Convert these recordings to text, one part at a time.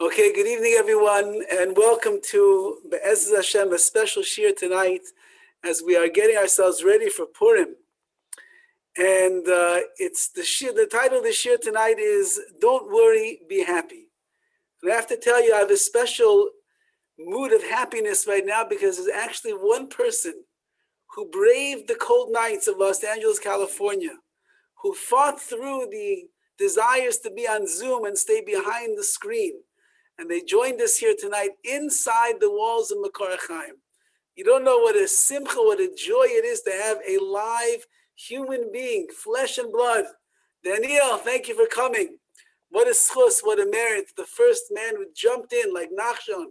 Okay, good evening, everyone, and welcome to Be'ezus Hashem, a special shir tonight as we are getting ourselves ready for Purim. And it's the shir. The title of the shir tonight is "Don't Worry, Be Happy." And I have to tell you, I have a special mood of happiness right now because there's actually one person who braved the cold nights of Los Angeles, California, who fought through the desires to be on Zoom and stay behind the screen. And they joined us here tonight inside the walls of Makor Chaim. You don't know what a simcha, what a joy it is to have a live human being, flesh and blood. Daniel, thank you for coming. What a schus, what a merit. The first man who jumped in like Nachshon.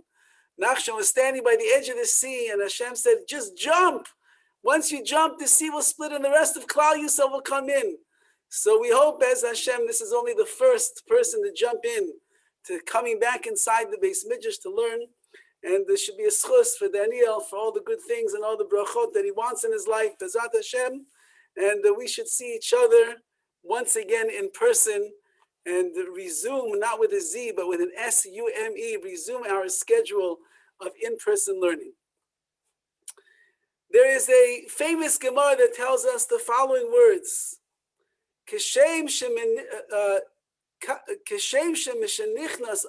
Nachshon was standing by the edge of the sea and Hashem said, just jump. Once you jump, the sea will split and the rest of Klal Yisrael will come in. So we hope, as Hashem, this is only the first person to jump in, to coming back inside the Beis Midrash to learn. And there should be a schus for Daniel for all the good things and all the brachot that he wants in his life, Bezat Hashem. And we should see each other once again in person and resume, not with a Z, but with an S-U-M-E, resume our schedule of in-person learning. There is a famous Gemara that tells us the following words. Kishem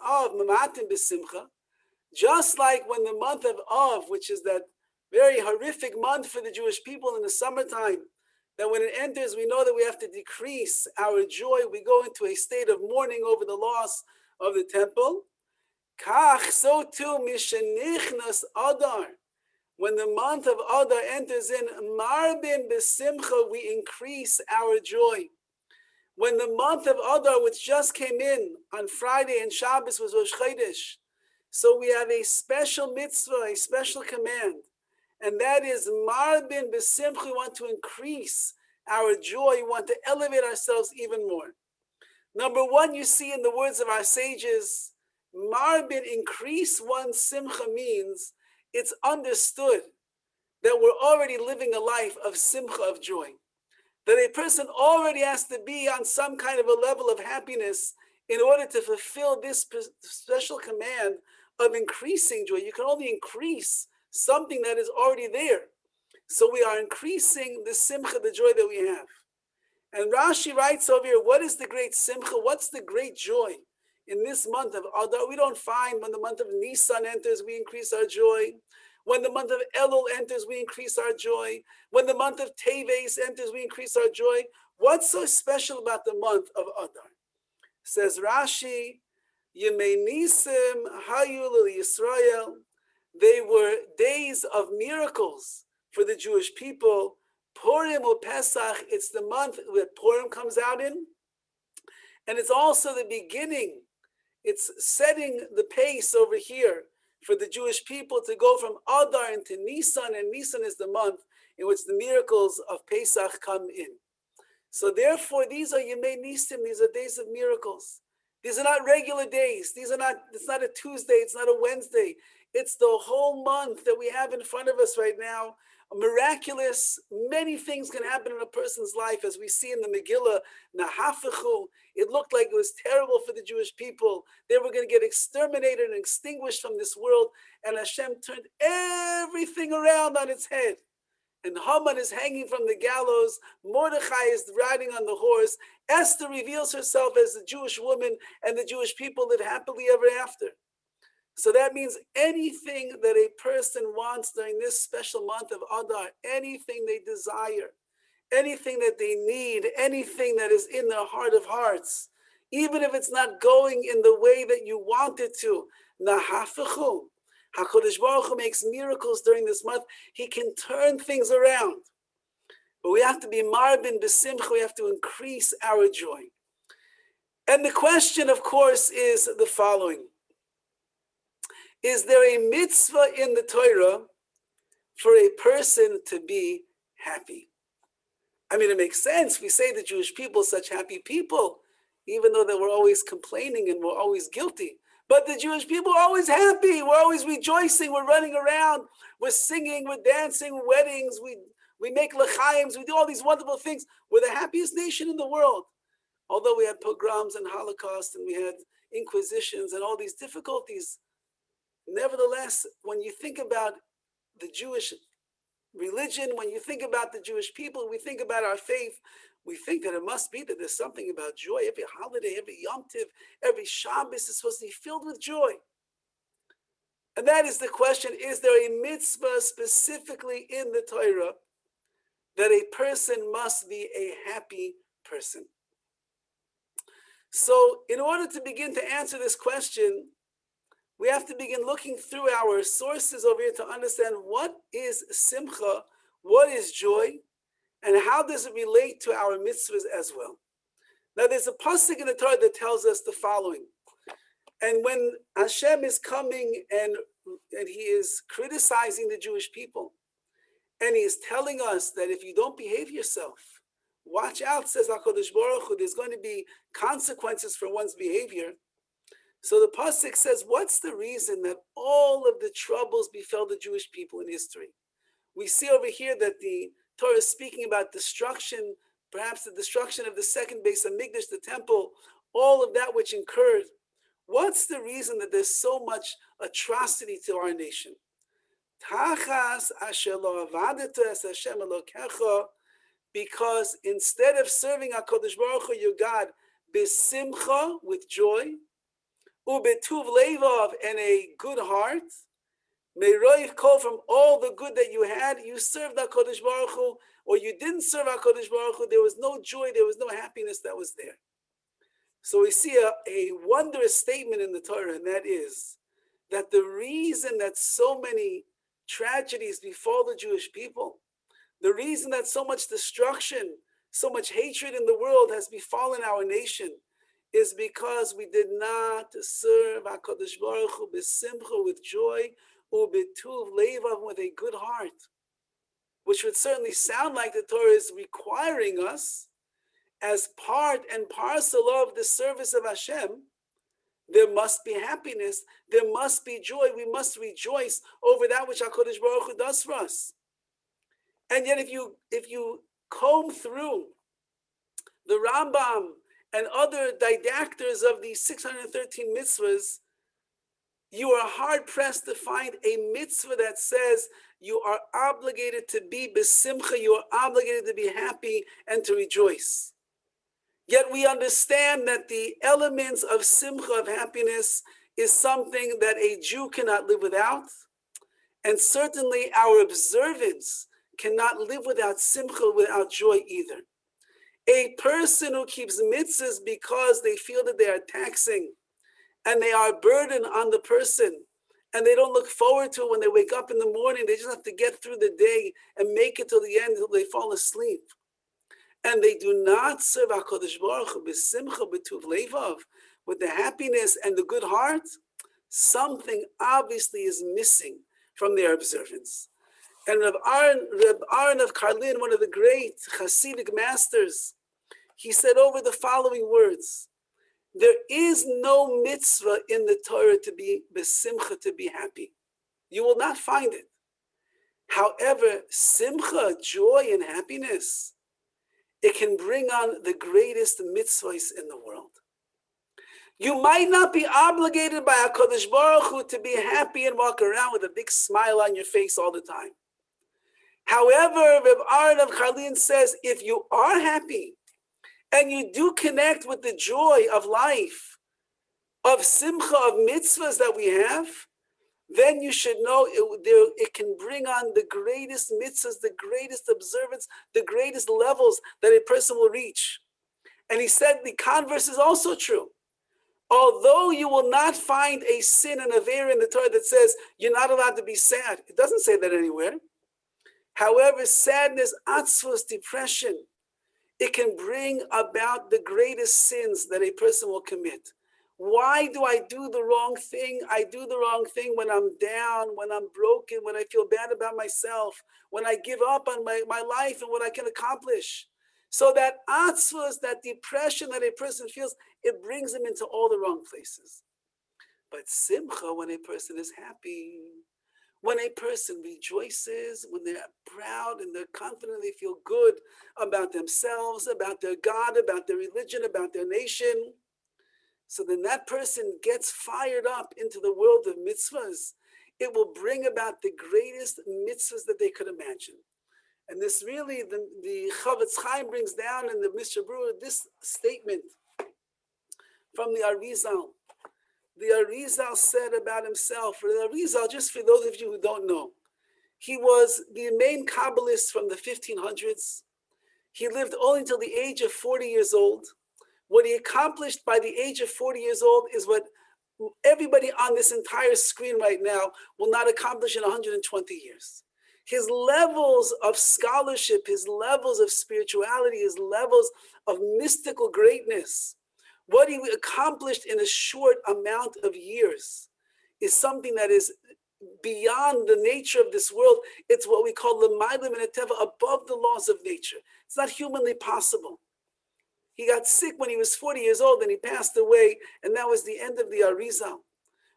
Av Mamatim B'Simcha, just like when the month of Av, which is that very horrific month for the Jewish people in the summertime, that when it enters, we know that we have to decrease our joy. We go into a state of mourning over the loss of the temple. Kach, so too, Mishenichnas Adar. When the month of Adar enters in, Marbin B'Simcha, we increase our joy. When the month of Adar, which just came in on Friday and Shabbos, was Rosh Chodesh, so we have a special mitzvah, a special command, and that is Marbin B'Simcha. We want to increase our joy. We want to elevate ourselves even more. Number one, you see in the words of our sages, Marbin, increase one's Simcha, means it's understood that we're already living a life of Simcha, of joy. That a person already has to be on some kind of a level of happiness in order to fulfill this special command of increasing joy. You can only increase something that is already there. So we are increasing the simcha, the joy that we have. And Rashi writes over here, what is the great simcha? What's the great joy in this month of Adar? We don't find when the month of Nisan enters, we increase our joy. When the month of Elul enters, we increase our joy. When the month of Teves enters, we increase our joy. What's so special about the month of Adar? Says Rashi, Yemei Nisim Hayu Yisrael. They were days of miracles for the Jewish people. Purim or Pesach, it's the month that Purim comes out in. And it's also the beginning. It's setting the pace over here for the Jewish people to go from Adar into Nisan, and Nisan is the month in which the miracles of Pesach come in. So therefore, these are Yemei Nisim, these are days of miracles. These are not regular days. It's not a Tuesday, it's not a Wednesday. It's the whole month that we have in front of us right now. Miraculous, many things can happen in a person's life, as we see in the Megillah, Nahafachu. It looked like it was terrible for the Jewish people. They were going to get exterminated and extinguished from this world, and Hashem turned everything around on its head. And Haman is hanging from the gallows. Mordechai is riding on the horse. Esther reveals herself as a Jewish woman, and the Jewish people live happily ever after. So that means anything that a person wants during this special month of Adar, anything they desire, anything that they need, anything that is in their heart of hearts, even if it's not going in the way that you want it to, Nahafachu. HaKadosh Baruch Hu makes miracles during this month. He can turn things around. But we have to be Marbin B'Simcha. We have to increase our joy. And the question, of course, is the following. Is there a mitzvah in the Torah for a person to be happy? I mean, it makes sense. We say the Jewish people, such happy people, even though they were always complaining and we're always guilty. But the Jewish people are always happy. We're always rejoicing. We're running around. We're singing. We're dancing. Weddings. We make l'chaims. We do all these wonderful things. We're the happiest nation in the world. Although we had pogroms and Holocaust and we had inquisitions and all these difficulties. Nevertheless, when you think about the Jewish religion, when you think about the Jewish people, we think about our faith, we think that it must be that there's something about joy. Every holiday, every Yom Tov, every Shabbos is supposed to be filled with joy. And that is the question, is there a mitzvah specifically in the Torah that a person must be a happy person? So in order to begin to answer this question, we have to begin looking through our sources over here to understand what is Simcha, what is joy, and how does it relate to our mitzvahs as well. Now there's a pasuk in the Torah that tells us the following. And when Hashem is coming and he is criticizing the Jewish people, and he is telling us that if you don't behave yourself, watch out, says HaKadosh Baruch Hu, there's going to be consequences for one's behavior. So the pasuk says, what's the reason that all of the troubles befell the Jewish people in history? We see over here that the Torah is speaking about destruction, perhaps the destruction of the second Beis Hamikdash, the temple, all of that which incurred. What's the reason that there's so much atrocity to our nation? Because instead of serving HaKadosh Baruch Hu, your God, besimcha, with joy, ubetuv levav, and a good heart, meroiv kol, from all the good that you had, you served HaKadosh Baruch Hu, or you didn't serve HaKadosh Baruch Hu, there was no joy, there was no happiness that was there. So we see a wondrous statement in the Torah, and that is that the reason that so many tragedies befall the Jewish people, the reason that so much destruction, so much hatred in the world has befallen our nation, is because we did not serve HaKadosh Baruch Hu b'simcha, with joy, u'bituv levav, with a good heart, which would certainly sound like the Torah is requiring us, as part and parcel of the service of Hashem, there must be happiness, there must be joy, we must rejoice over that which HaKadosh Baruch Hu does for us. And yet if you comb through the Rambam and other didactors of these 613 mitzvahs, you are hard-pressed to find a mitzvah that says you are obligated to be besimcha, you are obligated to be happy and to rejoice. Yet we understand that the elements of simcha, of happiness, is something that a Jew cannot live without. And certainly our observance cannot live without simcha, without joy either. A person who keeps mitzvahs because they feel that they are taxing and they are a burden on the person, and they don't look forward to it when they wake up in the morning, they just have to get through the day and make it till the end until they fall asleep. And they do not serve HaKadosh Baruch Hu b'simcha, b'tuv levav, with the happiness and the good heart, something obviously is missing from their observance. And Reb Aaron of Karlin, one of the great Hasidic masters, he said over the following words: there is no mitzvah in the Torah to be b'simcha, to be happy. You will not find it. However, simcha, joy and happiness, it can bring on the greatest mitzvahs in the world. You might not be obligated by HaKadosh Baruch Hu to be happy and walk around with a big smile on your face all the time. However, Reb Aaron of Karlin says, if you are happy and you do connect with the joy of life, of simcha, of mitzvahs that we have, then you should know it can bring on the greatest mitzvahs, the greatest observance, the greatest levels that a person will reach. And he said the converse is also true. Although you will not find a sin and a avera in the Torah that says you're not allowed to be sad. It doesn't say that anywhere. However, sadness, atzvus, depression, it can bring about the greatest sins that a person will commit. Why do I do the wrong thing? I do the wrong thing when I'm down, when I'm broken, when I feel bad about myself, when I give up on my life and what I can accomplish. So that atzvus, that depression that a person feels, it brings them into all the wrong places. But simcha, when a person is happy, when a person rejoices, when they're proud and they're confident, they feel good about themselves, about their God, about their religion, about their nation, So then that person gets fired up into the world of mitzvahs. It will bring about the greatest mitzvahs that they could imagine. And this really, the Chavetz Chaim brings down in the Mishnah Berurah this statement from the Arizal. The Arizal said about himself, the Arizal, just for those of you who don't know, he was the main Kabbalist from the 1500s. He lived only until the age of 40 years old. What he accomplished by the age of 40 years old is what everybody on this entire screen right now will not accomplish in 120 years. His levels of scholarship, his levels of spirituality, his levels of mystical greatness, what he accomplished in a short amount of years is something that is beyond the nature of this world. It's what we call l'mayla min hateva, above the laws of nature. It's not humanly possible. He got sick when he was 40 years old and he passed away, and that was the end of the Arizal.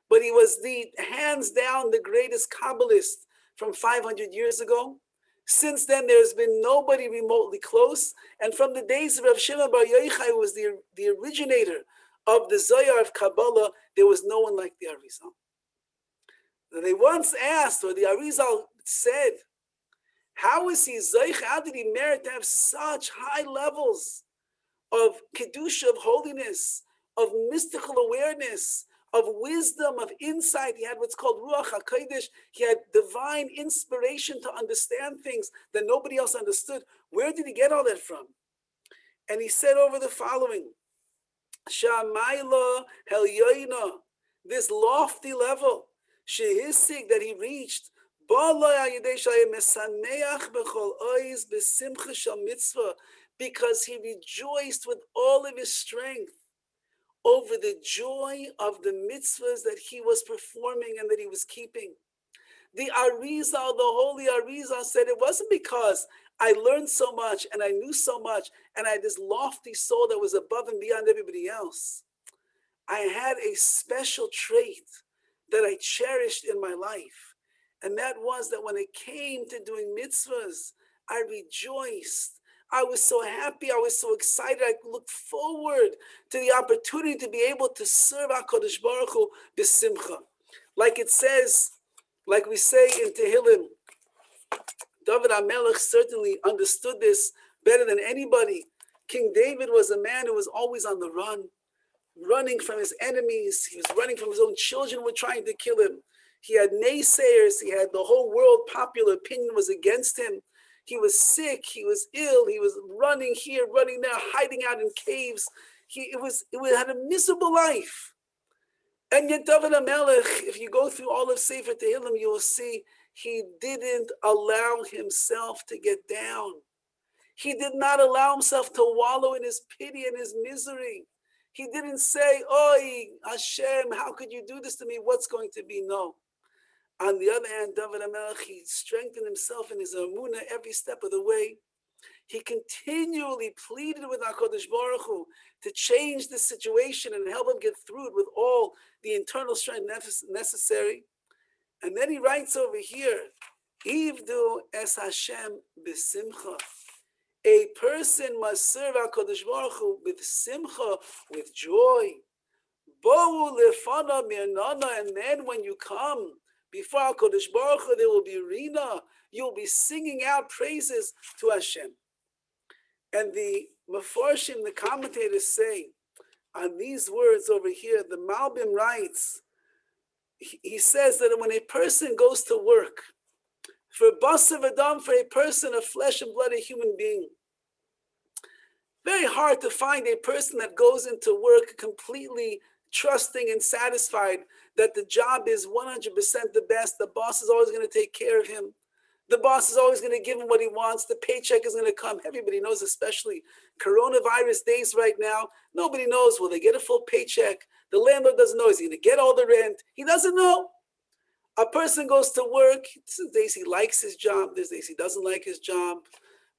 But he was the hands down the greatest Kabbalist from 500 years ago. Since then, there's been nobody remotely close. And from the days of Rav Shimon Bar Yochai, who was the originator of the Zohar of Kabbalah, there was no one like the Arizal. They once asked, or the Arizal said, how is he Zoich? How did he merit to have such high levels of Kedusha, of holiness, of mystical awareness, of wisdom, of insight? He had what's called Ruach HaKodesh. He had divine inspiration to understand things that nobody else understood. Where did he get all that from? And he said over the following, Sha'mayla Helyoina, this lofty level, Shehisig, that he reached, because he rejoiced with all of his strength over the joy of the mitzvahs that he was performing and that he was keeping. The Arizal, the holy Arizal, said it wasn't because I learned so much and I knew so much and I had this lofty soul that was above and beyond everybody else. I had a special trait that I cherished in my life. And that was that when it came to doing mitzvahs, I rejoiced. I was so happy. I was so excited. I looked forward to the opportunity to be able to serve HaKadosh Baruch Hu b'simcha. Like it says, like we say in Tehillim, David HaMelech certainly understood this better than anybody. King David was a man who was always on the run, running from his enemies. He was running from his own children who were trying to kill him. He had naysayers. He had the whole world popular opinion was against him. He was sick. He was ill. He was running here, running there, hiding out in caves. It had a miserable life. And yet David HaMelech, if you go through all of Sefer Tehillim, you will see he didn't allow himself to get down. He did not allow himself to wallow in his pity and his misery. He didn't say, "Oy, Hashem, how could you do this to me? What's going to be?" No. On the other hand, David HaMelech, he strengthened himself in his emunah every step of the way. He continually pleaded with HaKadosh Baruch Hu to change the situation and help him get through it with all the internal strength necessary. And then he writes over here, Ivdu es Hashem b'simcha. A person must serve HaKadosh Baruch Hu with simcha, with joy. Bo'u lefana mirnana, and then when you come before HaKadosh Baruch Hu, there will be rina. You'll be singing out praises to Hashem. And the Mefarshim, the commentators say, on these words over here, the Malbim writes, he says that when a person goes to work, for Basav Adam, for a person of flesh and blood, a human being, very hard to find a person that goes into work completely trusting and satisfied that the job is 100% the best. The boss is always going to take care of him. The boss is always going to give him what he wants. The paycheck is going to come. Everybody knows, especially coronavirus days right now, nobody knows, will they get a full paycheck? The landlord doesn't know, is he going to get all the rent? He doesn't know. A person goes to work. Some days he likes his job. There's days he doesn't like his job.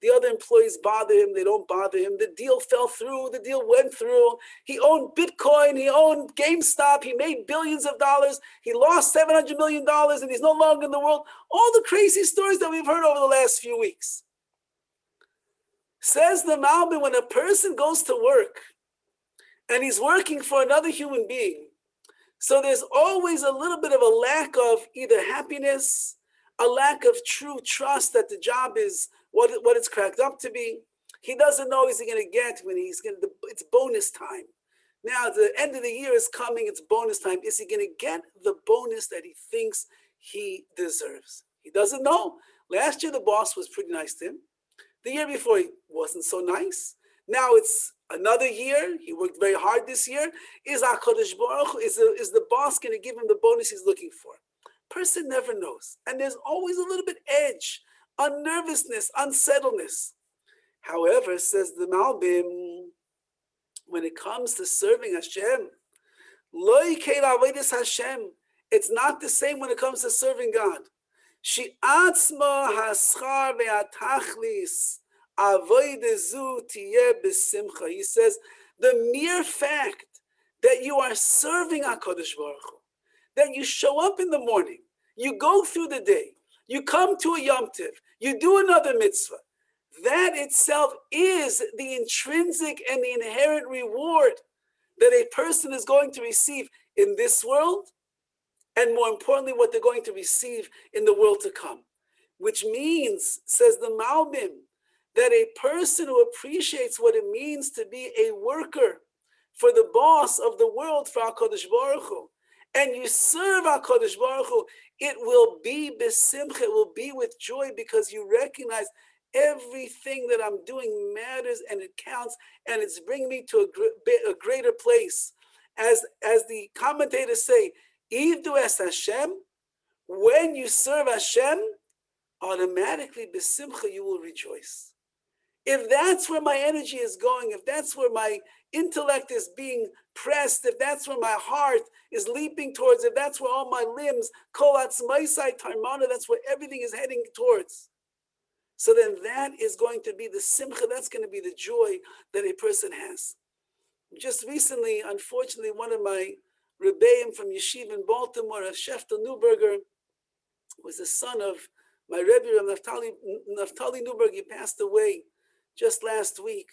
The other employees bother him. They don't bother him. The deal fell through. The deal went through. He owned Bitcoin. He owned GameStop. He made billions of dollars. He lost $700 million and he's no longer in the world. All the crazy stories that we've heard over the last few weeks. Says the Malbim, when a person goes to work and he's working for another human being. So there's always a little bit of a lack of either happiness, a lack of true trust that the job is what it's cracked up to be. He doesn't know he's going to get when he's going to, it's bonus time. Now the end of the year is coming, it's bonus time. Is he going to get the bonus that he thinks he deserves? He doesn't know. Last year the boss was pretty nice to him. The year before he wasn't so nice. Now it's another year. He worked very hard this year. Is HaKadosh Baruch Hu, is the boss going to give him the bonus he's looking for? Person never knows. And there's always a little bit edge, unnervousness, unsettledness. However, says the Malbim, when it comes to serving Hashem, lo yikeil avodas Hashem, it's not the same when it comes to serving God. She atzma haschar ve'atachlis avodah zu tiyeh b'simcha. He says, the mere fact that you are serving HaKadosh Baruch Hu, that you show up in the morning, you go through the day, you come to a Yom Tiv, you do another mitzvah, that itself is the intrinsic and the inherent reward that a person is going to receive in this world, and more importantly, what they're going to receive in the world to come. Which means, says the Malbim, that a person who appreciates what it means to be a worker for the boss of the world, for HaKadosh Baruch Hu, and you serve HaKadosh Baruch Hu, it will be besimcha, it will be with joy, because you recognize everything that I'm doing matters and it counts, and it's bringing me to a greater place. As the commentators say, Ivdu es Hashem, when you serve Hashem, automatically besimcha you will rejoice. If that's where my energy is going, if that's where my intellect is being pressed, if that's where my heart is leaping towards, if that's where all my limbs, kol atzmaisai tarmana, that's where everything is heading towards. So then that is going to be the simcha, that's going to be the joy that a person has. Just recently, unfortunately, one of my rebbeim from Yeshiva in Baltimore, Sheftel Newberger, was the son of my Rebbe, Naftali Newberg. He passed away just last week.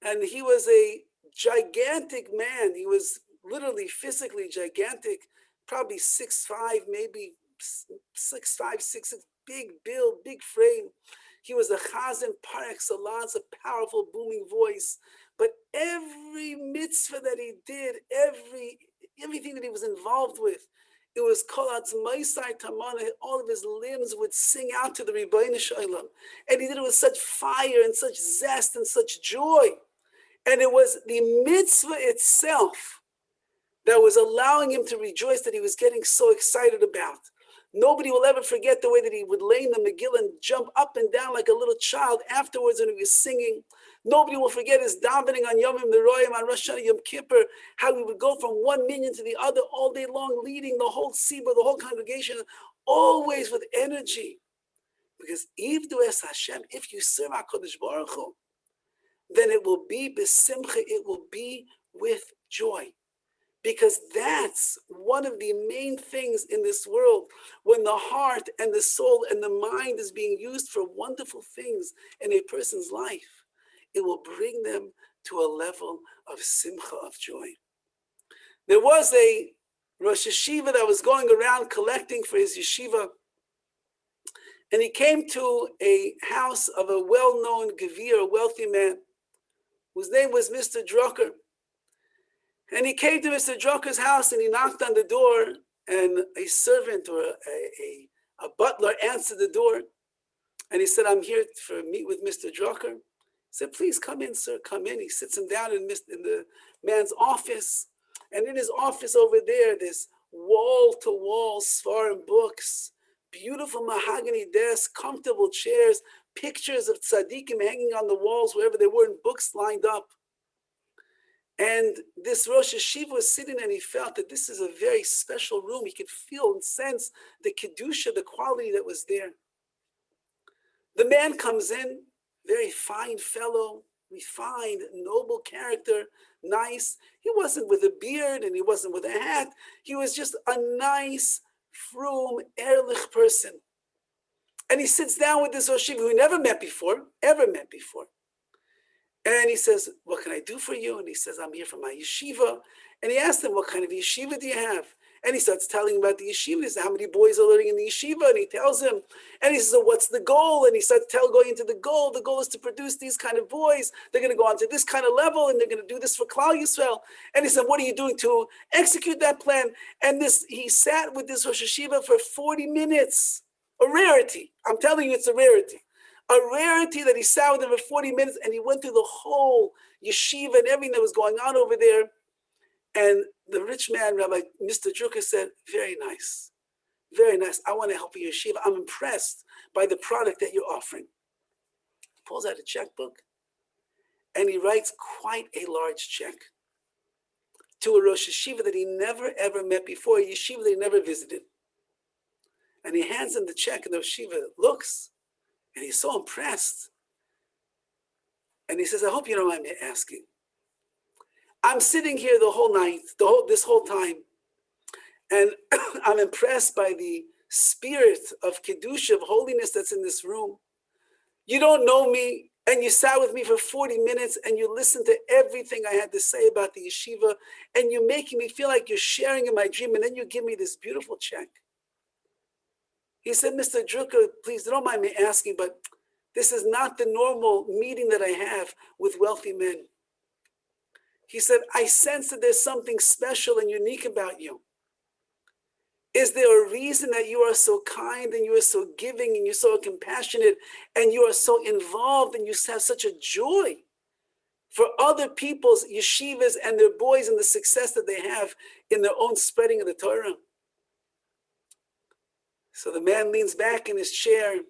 And he was a gigantic man. He was literally physically gigantic, probably 6'5", maybe 6'5", 6'6", big build, big frame. He was a chazan par excellence, a powerful, booming voice. But every mitzvah that he did, everything that he was involved with, it was kol atzmaisai tamana. All of his limbs would sing out to the Ribbono Shel Olam, and he did it with such fire and such zest and such joy. And it was the mitzvah itself that was allowing him to rejoice, that he was getting so excited about. Nobody will ever forget the way that he would lay in the Megillah and jump up and down like a little child afterwards when he was singing. Nobody will forget his davening on Yomim Neroyim, on Rosh Hashanah, Yom Kippur, how he would go from one minyan to the other all day long, leading the whole tzibur, the whole congregation, always with energy. Because Ivdu es Hashem, if you serve HaKadosh Baruch Hu, then it will be besimcha, it will be with joy. Because that's one of the main things in this world. When the heart and the soul and the mind is being used for wonderful things in a person's life, it will bring them to a level of simcha, of joy. There was a Rosh Yeshiva that was going around collecting for his yeshiva, and he came to a house of a well-known gevir, a wealthy man, whose name was Mr. Drucker. And he came to Mr. Drucker's house and he knocked on the door, and a servant or a butler answered the door. And he said, I'm here to meet with Mr. Drucker. He said, please come in, sir, come in. He sits him down in the man's office. And in his office over there, this wall-to-wall Sfarim books, beautiful mahogany desks, comfortable chairs, pictures of tzaddikim hanging on the walls wherever they were, in books lined up. And this Rosh Yeshiva was sitting, and he felt that this is a very special room. He could feel and sense the kedusha, the quality that was there. The man comes in, very fine fellow, refined, noble character, nice. He wasn't with a beard and he wasn't with a hat. He was just a nice, frum, ehrlich person. And he sits down with this Rosh Yeshiva who he never met before, ever met before. And he says, what can I do for you? And he says, I'm here for my yeshiva. And he asked him, what kind of yeshiva do you have? And he starts telling him about the yeshiva. He says, how many boys are learning in the yeshiva? And he tells him, and he says, so what's the goal? And he starts going into the goal. The goal is to produce these kind of boys. They're going to go on to this kind of level, and they're going to do this for Klal Yisrael. And he said, what are you doing to execute that plan? And he sat with this Rosh Yeshiva for 40 minutes. A rarity. I'm telling you, it's a rarity. A rarity that he sat with him for 40 minutes, and he went through the whole yeshiva and everything that was going on over there. And the rich man, Rabbi Mr. Drucker, said, very nice. Very nice. I want to help you, yeshiva. I'm impressed by the product that you're offering. He pulls out a checkbook, and he writes quite a large check to a Rosh Yeshiva that he never, ever met before, a yeshiva that he never visited. And he hands him the check, and the yeshiva looks, and he's so impressed. And he says, I hope you don't mind me asking. I'm sitting here the whole night, this whole time, and I'm impressed by the spirit of Kedusha, of holiness that's in this room. You don't know me, and you sat with me for 40 minutes, and you listened to everything I had to say about the yeshiva, and you're making me feel like you're sharing in my dream, and then you give me this beautiful check. He said, Mr. Drucker, please don't mind me asking, but this is not the normal meeting that I have with wealthy men. He said, I sense that there's something special and unique about you. Is there a reason that you are so kind and you are so giving and you're so compassionate and you are so involved and you have such a joy for other people's yeshivas and their boys and the success that they have in their own spreading of the Torah? So the man leans back in his chair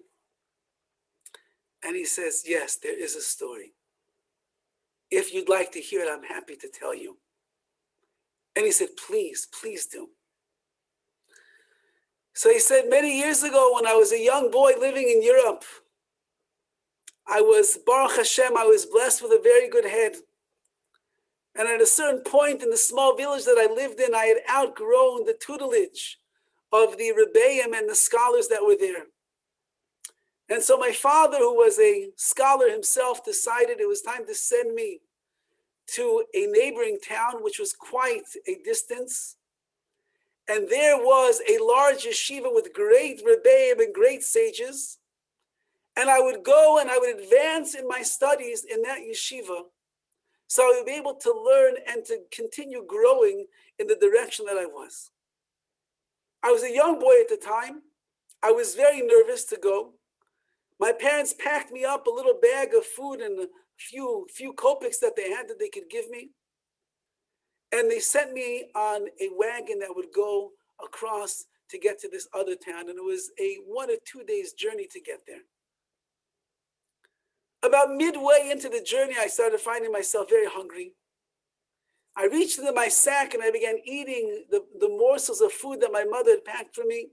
and he says, yes, there is a story. If you'd like to hear it, I'm happy to tell you. And he said, please, please do. So he said, many years ago when I was a young boy living in Europe, I was, Baruch Hashem, I was blessed with a very good head. And at a certain point in the small village that I lived in, I had outgrown the tutelage of the Rebbeim and the scholars that were there. And so my father, who was a scholar himself, decided it was time to send me to a neighboring town, which was quite a distance. And there was a large yeshiva with great rebbeim and great sages. And I would go and I would advance in my studies in that yeshiva, so I would be able to learn and to continue growing in the direction that I was. I was a young boy at the time. I was very nervous to go. My parents packed me up a little bag of food and a few kopecks that they had that they could give me. And they sent me on a wagon that would go across to get to this other town. And it was a 1 or 2 days journey to get there. About midway into the journey, I started finding myself very hungry. I reached into my sack and I began eating the morsels of food that my mother had packed for me.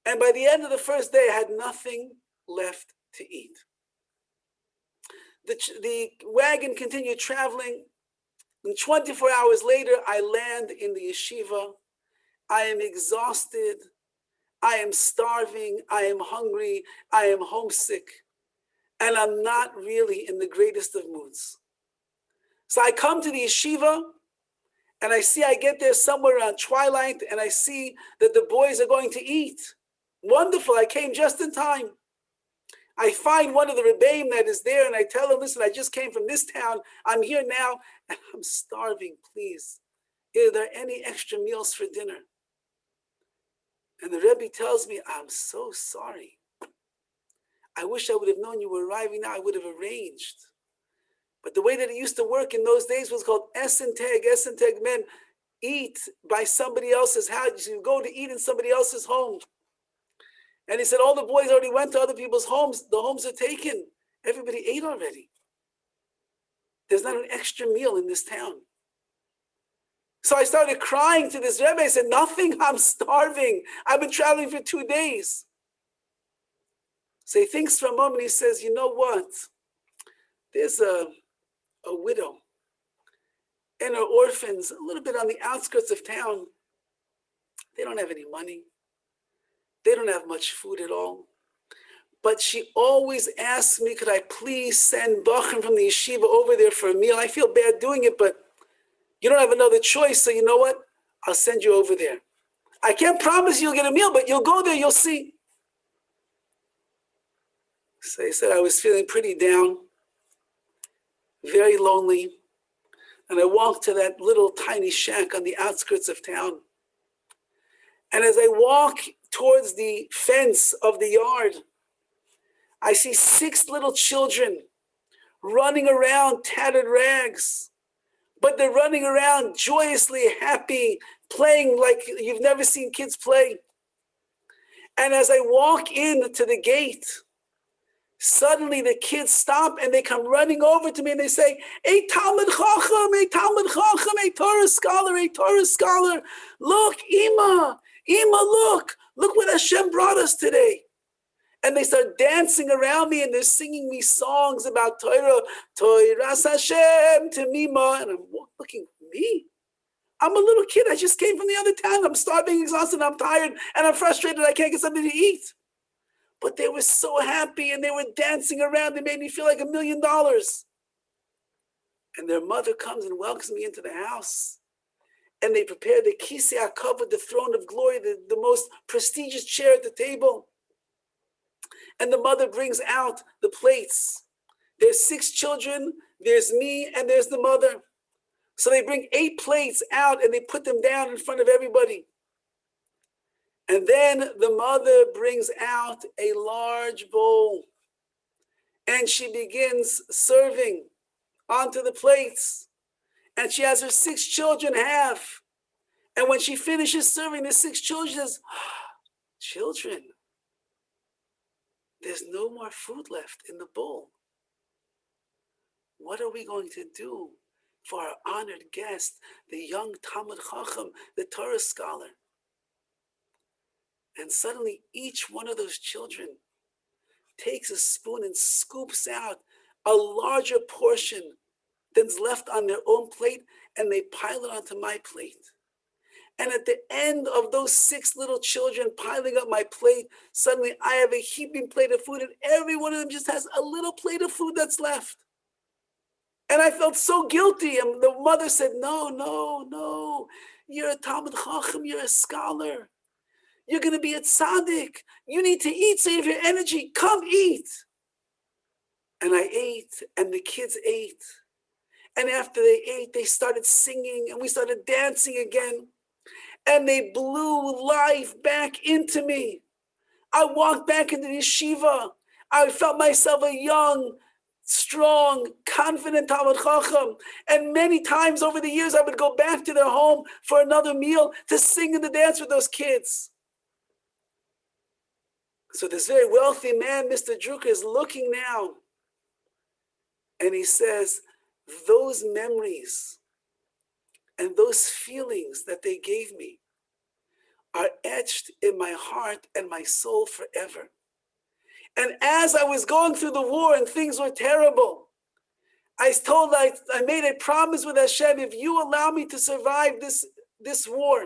And by the end of the first day, I had nothing left to eat. The wagon continued traveling. And 24 hours later, I land in the yeshiva. I am exhausted. I am starving. I am hungry. I am homesick. And I'm not really in the greatest of moods. So I come to the yeshiva, and I get there somewhere around twilight, and I see that the boys are going to eat. Wonderful, I came just in time. I find one of the rebbeim that is there, and I tell him, listen, I just came from this town. I'm here now, and I'm starving, please. Are there any extra meals for dinner? And the Rebbe tells me, I'm so sorry. I wish I would have known you were arriving now. I would have arranged. But the way that it used to work in those days was called esenteg. Esenteg meant eat by somebody else's house. You go to eat in somebody else's home. And he said, all the boys already went to other people's homes. The homes are taken. Everybody ate already. There's not an extra meal in this town. So I started crying to this Rebbe. I said, nothing, I'm starving. I've been traveling for 2 days. So he thinks for a moment. He says, you know what? There's a widow and her orphans a little bit on the outskirts of town. They don't have any money. They don't have much food at all. but she always asks me, could I please send Bachim from the yeshiva over there for a meal? I feel bad doing it, but you don't have another choice, so you know what? I'll send you over there. I can't promise you'll get a meal, but you'll go there, you'll see. So I said I was feeling pretty down, very lonely, and I walked to that little tiny shack on the outskirts of town. And as I walk towards the fence of the yard, I see 6 little children running around, tattered rags, but they're running around joyously happy, playing like you've never seen kids play. And as I walk into the gate, suddenly the kids stop and they come running over to me and they say, "Hey, Talmud Chacham, hey, Talmud Chacham, hey, Torah scholar, hey, Torah scholar. Look, Ima, look what Hashem brought us today." And they start dancing around me and they're singing me songs about Torah, Torah Hashem, Temima. And I'm looking, me? I'm a little kid. I just came from the other town. I'm starving, exhausted, I'm tired, and I'm frustrated. I can't get something to eat. But they were so happy and they were dancing around. They made me feel like $1 million. And their mother comes and welcomes me into the house. And they prepare the kisei hakavod, the throne of glory, the most prestigious chair at the table. And the mother brings out the plates. There's 6 children, there's me, and there's the mother. So they bring 8 plates out and they put them down in front of everybody. And then the mother brings out a large bowl and she begins serving onto the plates. And she has her 6 children have. And when she finishes serving the 6 children, she says, "Children, there's no more food left in the bowl. What are we going to do for our honored guest, the young Talmud Chacham, the Torah scholar?" And suddenly each one of those children takes a spoon and scoops out a larger portion than's left on their own plate, and they pile it onto my plate. And at the end of those 6 little children piling up my plate, suddenly I have a heaping plate of food, and every one of them just has a little plate of food that's left. And I felt so guilty. And the mother said, no, you're a Talmud Chacham, you're a scholar. You're going to be a tzaddik. You need to eat, save your energy. Come eat. And I ate, and the kids ate. And after they ate, they started singing, and we started dancing again. And they blew life back into me. I walked back into the yeshiva. I felt myself a young, strong, confident Talmud Chacham. And many times over the years, I would go back to their home for another meal to sing and to dance with those kids. So this very wealthy man, Mr. Drucker, is looking now. And he says, those memories and those feelings that they gave me are etched in my heart and my soul forever. And as I was going through the war and things were terrible, I made a promise with Hashem, if you allow me to survive this war,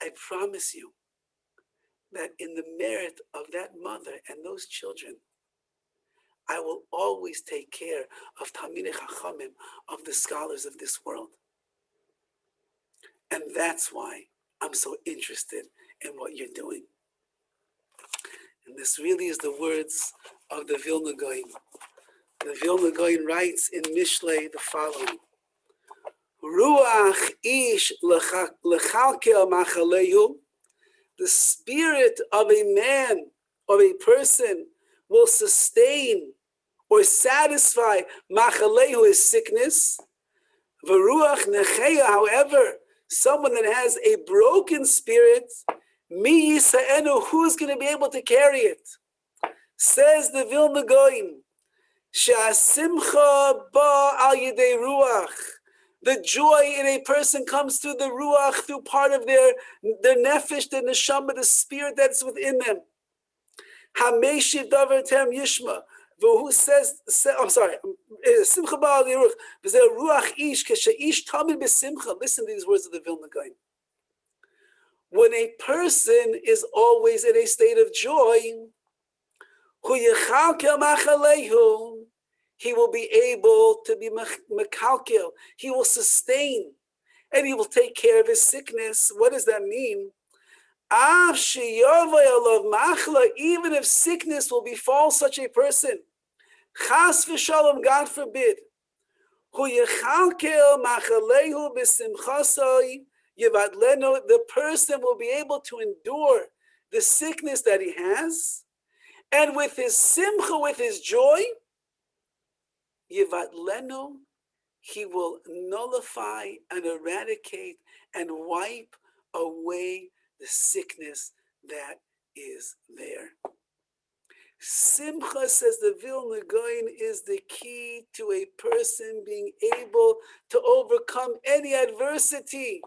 I promise you that in the merit of that mother and those children, I will always take care of Talmidei Chachamim, of the scholars of this world. And that's why I'm so interested in what you're doing. And this really is the words of the Vilna Gaon. The Vilna Gaon writes in Mishlei the following: Ruach ish lechalkel machalehu. The spirit of a man, of a person, will sustain or satisfy machalehu, his sickness. V'ruach necheya, however, someone that has a broken spirit, mi yisa'enu, who's going to be able to carry it? Says the Vilna Gaon, she'asimcha ba al yedei ruach. The joy in a person comes through the ruach, through part of their nefesh, their neshama, the spirit that's within them. Hameshiv davar tem yishma. Who says, I'm sorry, simcha ba al yedei ruach. V'zeh ruach ish, keshe'ish tamid b'simcha. Listen to these words of the Vilna Gaon. When a person is always in a state of joy, He will be able to be mekalkel. He will sustain, and he will take care of his sickness. What does that mean? Even if sickness will befall such a person, chas v'shalom, God forbid, the person will be able to endure the sickness that he has, and with his simcha, with his joy, Yivatlenu, he will nullify and eradicate and wipe away the sickness that is there. Simcha, says the Vilna Gaon, is the key to a person being able to overcome any adversity,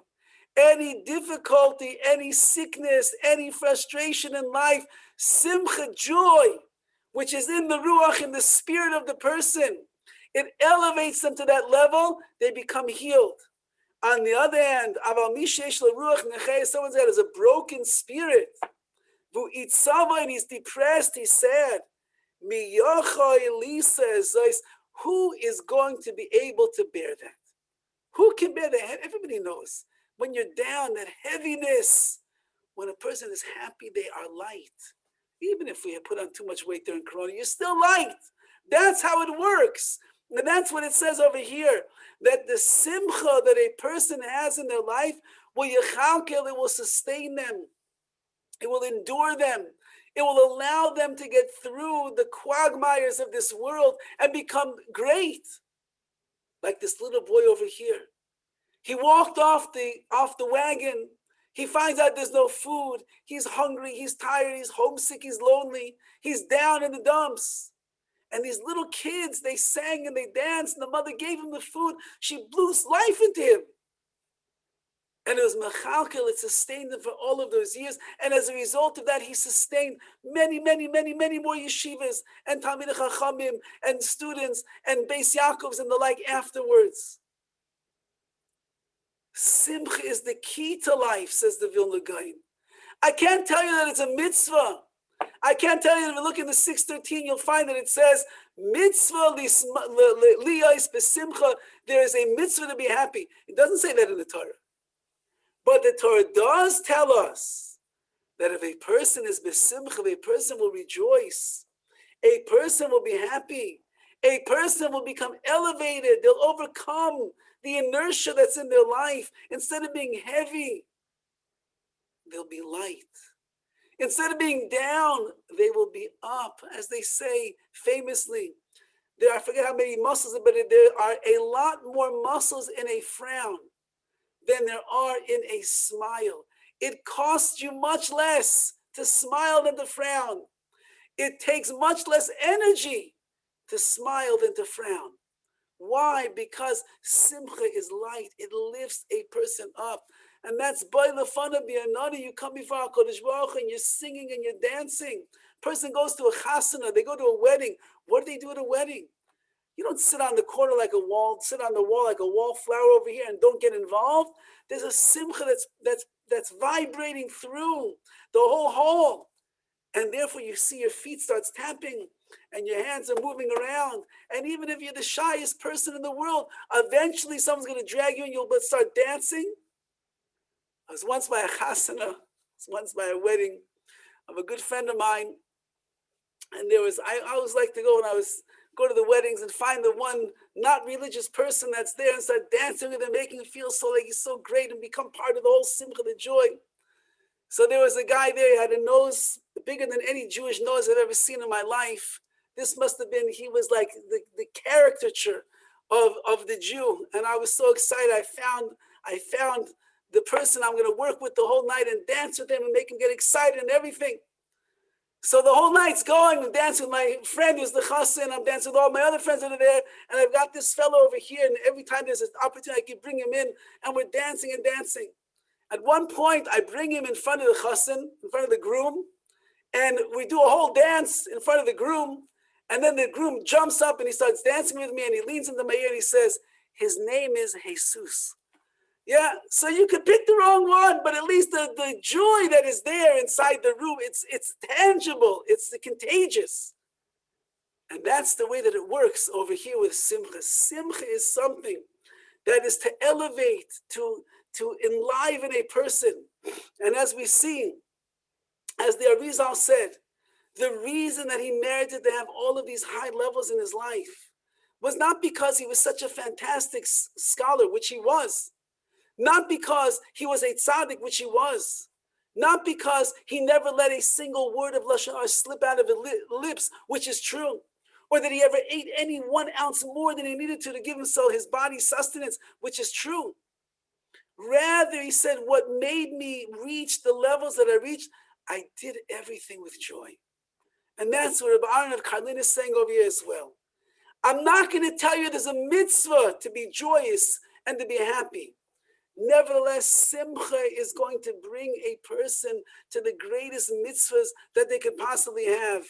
any difficulty, any sickness, any frustration in life. Simcha, joy, which is in the ruach, in the spirit of the person, it elevates them to that level. They become healed. On the other hand, aval mishesh leruach nechei, someone that has a broken spirit, and he's depressed, he's sad. Who is going to be able to bear that? Who can bear that? Everybody knows. When you're down, that heaviness. When a person is happy, they are light. Even if we have put on too much weight during Corona, you're still light. That's how it works. And that's what it says over here, that the simcha that a person has in their life will yechalkel, it will sustain them. It will endure them. It will allow them to get through the quagmires of this world and become great. Like this little boy over here. He walked off the wagon. He finds out there's no food. He's hungry, he's tired, he's homesick, he's lonely. He's down in the dumps. And these little kids, they sang and they danced, and the mother gave him the food. She blew life into him. And it was mechalkel, it sustained him for all of those years. And as a result of that, he sustained many, many, many, many more yeshivas and Talmidei Chachamim and students and Beis Yaakovs and the like afterwards. Simcha is the key to life, says the Vilna Gaon. I can't tell you that it's a mitzvah. I can't tell you that if you look in the 613, you'll find that it says, mitzvah liyos besimcha, there is a mitzvah to be happy. It doesn't say that in the Torah. But the Torah does tell us that if a person is besimcha, a person will rejoice, a person will be happy, a person will become elevated, they'll overcome the inertia that's in their life. Instead of being heavy, they'll be light. Instead of being down, they will be up. As they say famously, I forget how many muscles, but there are a lot more muscles in a frown than there are in a smile. It costs you much less to smile than to frown. It takes much less energy to smile than to frown. Why? Because simcha is light. It lifts a person up. And that's by the fun of another. You come before HaKadosh Baruch Hu and you're singing and you're dancing. Person goes to a chasana, they go to a wedding. What do they do at a wedding? You don't sit on the corner like a wall, sit on the wall like a wallflower over here and don't get involved. There's a simcha that's vibrating through the whole hall. And therefore you see your feet starts tapping and your hands are moving around. And even if you're the shyest person in the world, eventually someone's going to drag you and you'll start dancing. I was once by a chasana, I was once by a wedding of a good friend of mine. And I always like to go go to the weddings and find the one not religious person that's there and start dancing with him, making him feel so like he's so great and become part of the whole simcha, the joy. So there was a guy there, he had a nose bigger than any Jewish nose I've ever seen in my life. This must have been, he was like the caricature of the Jew. And I was so excited. I found the person I'm going to work with the whole night and dance with him and make him get excited and everything. So the whole night's going. I'm dancing with my friend who's the chassan. I'm dancing with all my other friends that are there. And I've got this fellow over here. And every time there's an opportunity, I can bring him in. And we're dancing and dancing. At one point, I bring him in front of the chassan, in front of the groom. And we do a whole dance in front of the groom. And then the groom jumps up and he starts dancing with me. And he leans into my ear and he says, his name is Jesus. Yeah, so you could pick the wrong one, but at least the joy that is there inside the room, it's tangible, it's contagious. And that's the way that it works over here with Simcha. Simcha is something that is to elevate, to enliven a person. And as we see, as the Arizal said, the reason that he merited to have all of these high levels in his life was not because he was such a fantastic scholar, which he was, not because he was a tzaddik, which he was, not because he never let a single word of lashon hara slip out of his lips, which is true, or that he ever ate any 1 ounce more than he needed to give himself his body sustenance, which is true. Rather, he said, what made me reach the levels that I reached, I did everything with joy. And that's what Rabbi Aaron of Karlin is saying over here as well. I'm not going to tell you there's a mitzvah to be joyous and to be happy. Nevertheless, Simcha is going to bring a person to the greatest mitzvahs that they could possibly have.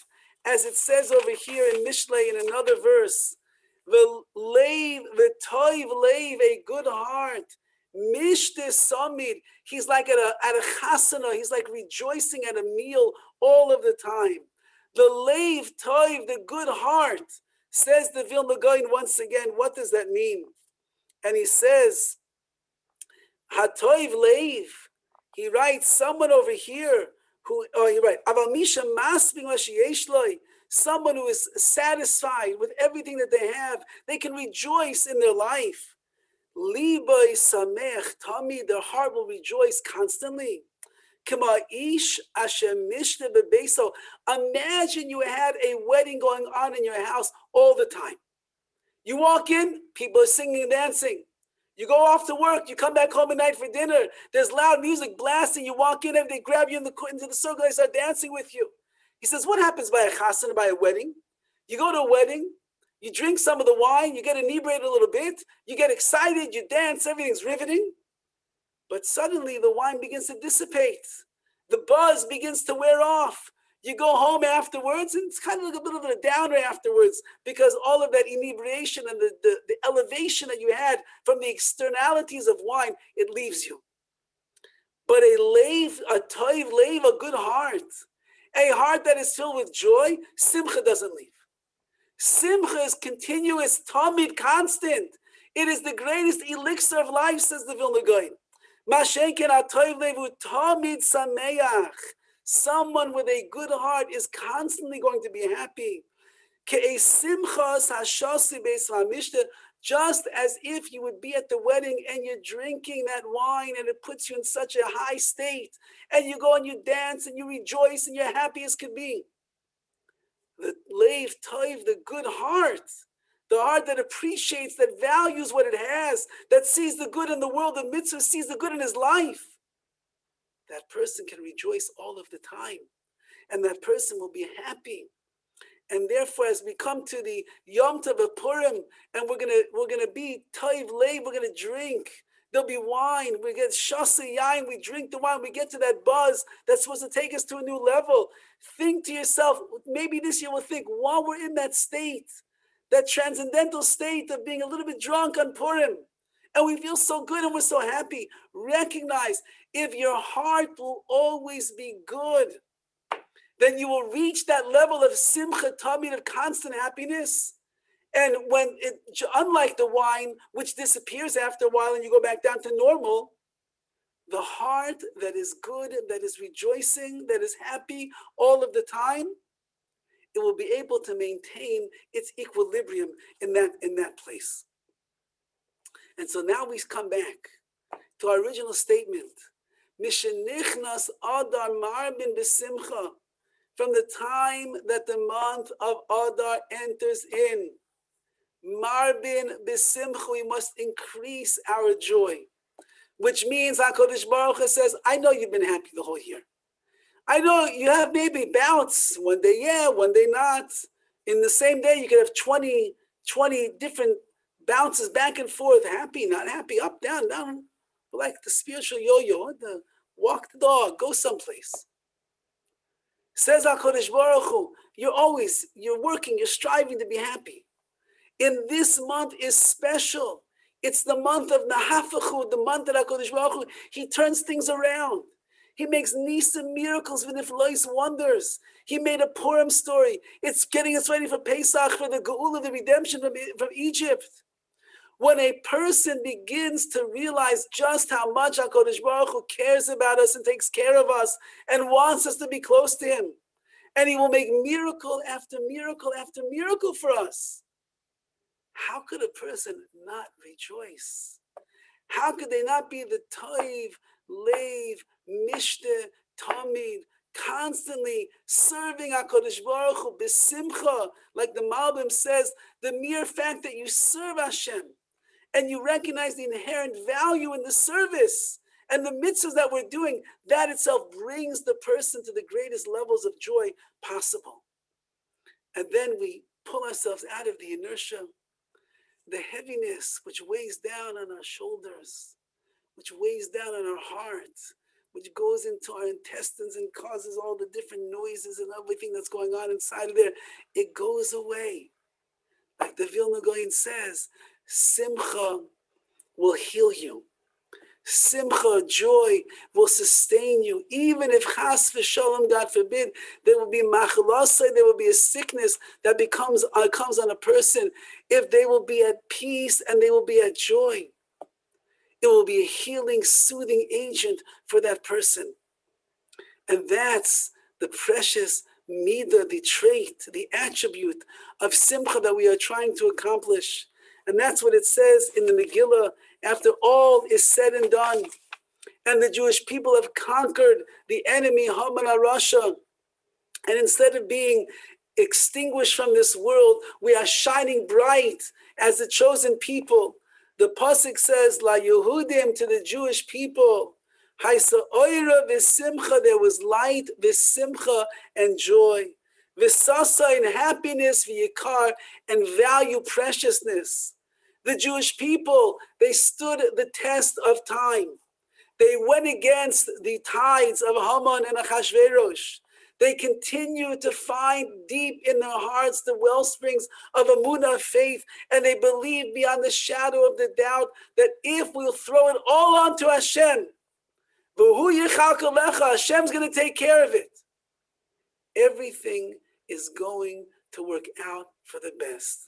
As it says over here in Mishlei in another verse, the toiv leiv, a good heart, mishte samid, he's like at a chasana, he's like rejoicing at a meal all of the time. The leiv toiv, the good heart, says the Vilna Gaon once again. What does that mean? And he says, hatoiv leiv, he writes, someone over here who, he writes, aval misha masbing lashiyeshloi, someone who is satisfied with everything that they have, they can rejoice in their life. Libay samech tami, their heart will rejoice constantly. Kama ish ashem mishne bebeso. Imagine you had a wedding going on in your house all the time. You walk in, people are singing and dancing. You go off to work, you come back home at night for dinner. There's loud music blasting. You walk in and they grab you into the circle, they start dancing with you. He says, what happens by a chasana, by a wedding? You go to a wedding, you drink some of the wine, you get inebriated a little bit, you get excited, you dance, everything's riveting. But suddenly the wine begins to dissipate. The buzz begins to wear off. You go home afterwards, and it's kind of like a bit of a downer afterwards, because all of that inebriation and the elevation that you had from the externalities of wine, it leaves you. But a toiv leiv, a good heart, a heart that is filled with joy, simcha doesn't leave. Simcha is continuous, tamid, constant. It is the greatest elixir of life, says the Vilna Gaon. Mashenken atoiv levu tamid sameach. Someone with a good heart is constantly going to be happy. Just as if you would be at the wedding and you're drinking that wine and it puts you in such a high state, and you go and you dance and you rejoice and you're happy as could be. The leiv toiv, the good heart, the heart that appreciates, that values what it has, that sees the good in the world, the mitzvah sees the good in his life. That person can rejoice all of the time, and that person will be happy. And therefore, as we come to the Yom Tov of Purim, and we're gonna be toiv leiv, we're gonna drink. There'll be wine. We get shasa yain. We drink the wine. We get to that buzz that's supposed to take us to a new level. Think to yourself. Maybe this year we'll think, while we're in that state, that transcendental state of being a little bit drunk on Purim, and we feel so good and we're so happy. Recognize, if your heart will always be good, then you will reach that level of simcha tamid, of constant happiness. And when unlike the wine, which disappears after a while and you go back down to normal, the heart that is good, that is rejoicing, that is happy all of the time, it will be able to maintain its equilibrium in that place. And so now we come back to our original statement. Mishenichnas Adar Marbin B'Simcha. From the time that the month of Adar enters in, Marbin B'Simcha, we must increase our joy. Which means HaKadosh Baruch Hu says, I know you've been happy the whole year. I know you have maybe bouts, one day yeah, one day not. In the same day, you could have 20 different bounces back and forth, happy, not happy, up, down, down. Like the spiritual yo-yo, walk the dog, go someplace. Says HaKadosh Baruch Hu, you're working, you're striving to be happy. In this month is special. It's the month of Nahafachu, the month that HaKadosh Baruch Hu, he turns things around. He makes Nisa miracles, V'niflois wonders. He made a Purim story. It's getting us ready for Pesach, for the Geula, the redemption from Egypt. When a person begins to realize just how much HaKadosh Baruch Hu cares about us and takes care of us and wants us to be close to Him, and He will make miracle after miracle after miracle for us, how could a person not rejoice? How could they not be the Toiv, Leiv, Mishte, Tamid, constantly serving HaKadosh Baruch Hu, B'simcha, like the Malbim says, the mere fact that you serve Hashem, and you recognize the inherent value in the service and the mitzvahs that we're doing, that itself brings the person to the greatest levels of joy possible. And then we pull ourselves out of the inertia, the heaviness which weighs down on our shoulders, which weighs down on our heart, which goes into our intestines and causes all the different noises and everything that's going on inside of there. It goes away. Like the Vilna Gaon says, Simcha will heal you. Simcha, joy, will sustain you. Even if chas v'shalom, God forbid, there will be machalasai, there will be a sickness that comes on a person. If they will be at peace and they will be at joy, it will be a healing, soothing agent for that person. And that's the precious midah, the trait, the attribute of simcha that we are trying to accomplish. And that's what it says in the Megillah after all is said and done. And the Jewish people have conquered the enemy, Haman HaRasha. And instead of being extinguished from this world, we are shining bright as the chosen people. The Pasuk says, La Yehudim, to the Jewish people, Haisa oira v'simcha, there was light, v'simcha, and joy. V'sasa, in happiness, v'yikar, and value, preciousness. The Jewish people, they stood the test of time. They went against the tides of Haman and Achashverosh. They continue to find deep in their hearts the well springs of emunah, faith, and they believe beyond the shadow of the doubt that if we'll throw it all onto Hashem, Hashem's going to take care of it. Everything is going to work out for the best.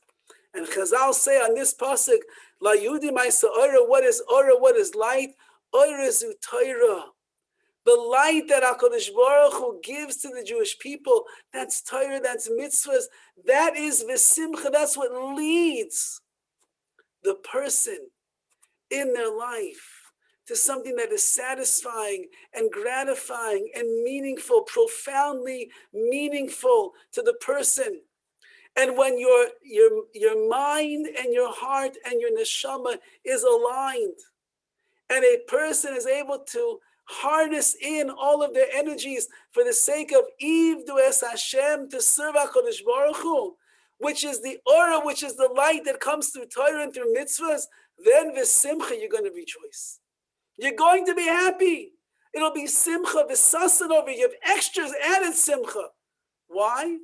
And Chazal say on this pasuk, La Yudim Ma'isa Ora, what is Ora, what is light? Ora is Torah. The light that HaKadosh Baruch Hu gives to the Jewish people, that's Torah, that's mitzvahs, that is v'simcha, that's what leads the person in their life to something that is satisfying and gratifying and meaningful, profoundly meaningful to the person. And when your mind and your heart and your neshama is aligned, and a person is able to harness in all of their energies for the sake of Ivdu es Hashem, to serve HaKadosh Baruch Hu, which is the aura, which is the light that comes through Torah and through mitzvahs, then v'simcha, you're going to rejoice. You're going to be happy. It'll be simcha, v'sasan over. You have extras added simcha. Why?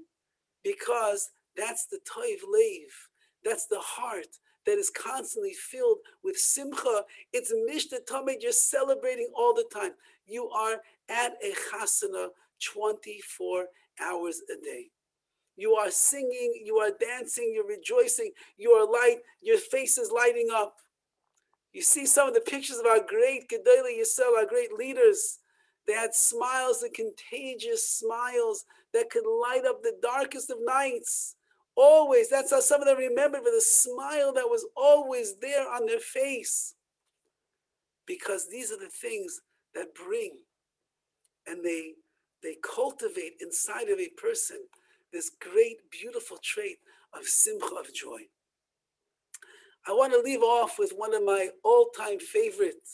Because that's the toiv leiv. That's the heart that is constantly filled with simcha. It's mishta tamid. You're celebrating all the time. You are at a chasana 24 hours a day. You are singing, you are dancing, you're rejoicing, you are light, your face is lighting up. You see some of the pictures of our great Gedolei Yisrael, our great leaders. They had smiles, the contagious smiles that could light up the darkest of nights. Always, that's how some of them remembered, with a smile that was always there on their face. Because these are the things that bring and they cultivate inside of a person this great, beautiful trait of simcha, of joy. I want to leave off with one of my all-time favorite